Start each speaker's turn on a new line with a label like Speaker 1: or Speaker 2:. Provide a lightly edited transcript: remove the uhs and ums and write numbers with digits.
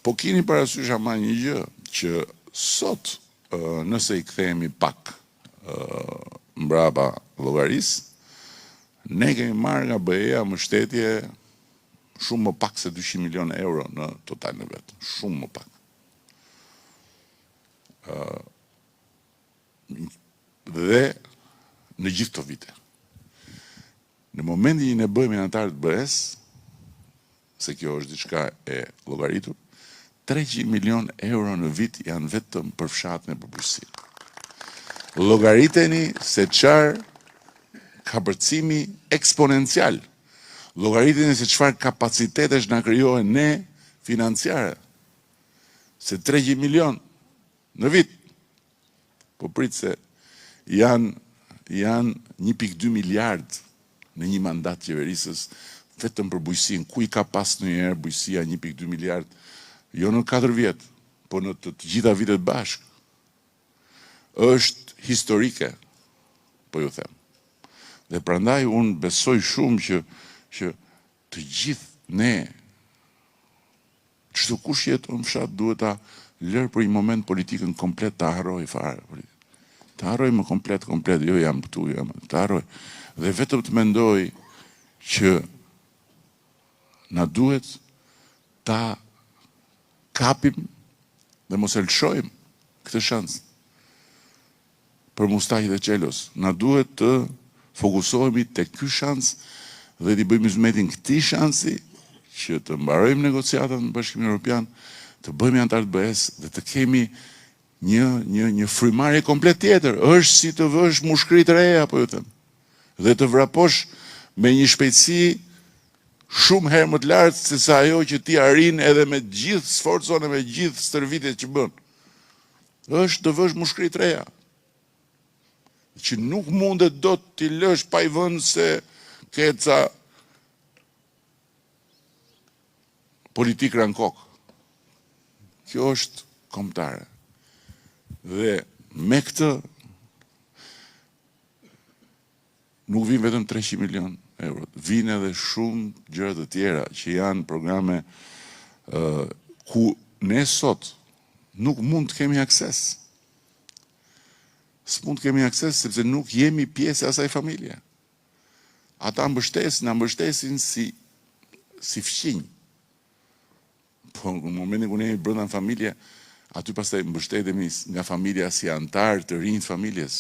Speaker 1: Po kini parasysh ama një gjë, që sot, nëse i kthehemi pak mbrapa llogarisë, ne kemi marrë nga BE-ja mbështetje shumë më pak se 200 milion euro në total në vetë. Shumë më pak. Dhe në gjithë të vite. Në momentin që ne bëhemi anëtar të BE-s, se kjo është diçka e llogaritur, 300 milion euro në vit janë vetëm për fshatën e përbuqësinë. Llogariteni se çfarë ka përcimi eksponencial. Llogariteni se çfarë kapacitetesh na krijohen ne financiare. Se 300 milion në vit. Po prit se janë 1.2 miliard në një mandat qeverisës vetëm për bujqësinë. Ku i ka pas ndonjëherë bujqësia 1.2 miliard? Jo në 4 vjet, po në të gjitha vitet bashkë. Është historike, po ju them. Dhe prandaj unë besoj shumë që të gjithë ne, çdo kush jeton në fshat duhet ta lërë për një moment politikën komplet, ta harroj fare. Ta harroj më komplet, jo jam këtu, ta harroj. Dhe vetëm të mendoj që na duhet ta kapim dhe mos e lëshojmë këtë shans për Mustahi dhe Çelos. Na duhet të fokusohemi te ky shans dhe t'i bëjmë zmetin këtij shansi që të mbarojmë negociatat në Bashkimin Evropian, të bëhemi anëtar të BE-s dhe të kemi një frymarrje komplet tjetër. Është si të vësh mushkëri të reja, po ju them. Dhe të vraposh me një shpejtësi shumë herë më të lartë se sa ajo që ti arrin edhe me gjithë sforcon e me gjithë stërvitjet që bën. Është të vësh mushkëri të reja. Që nuk mundet do t'i lësh pa i vënë se keca politik rankok. Kjo është kombëtare. Dhe me këtë nuk vinë vetëm 300 milion euro, vinë edhe shumë gjëra të tjera që janë programe ku ne sot nuk mund të kemi akses. S'mund të kemi akses sepse nuk jemi pjesë e asaj familje. Ata na mbështesin si fqinj. Po në momentin kur ne jemi brenda në familje, aty pastaj mbështetemi nga familja si antar të rinj të familjes.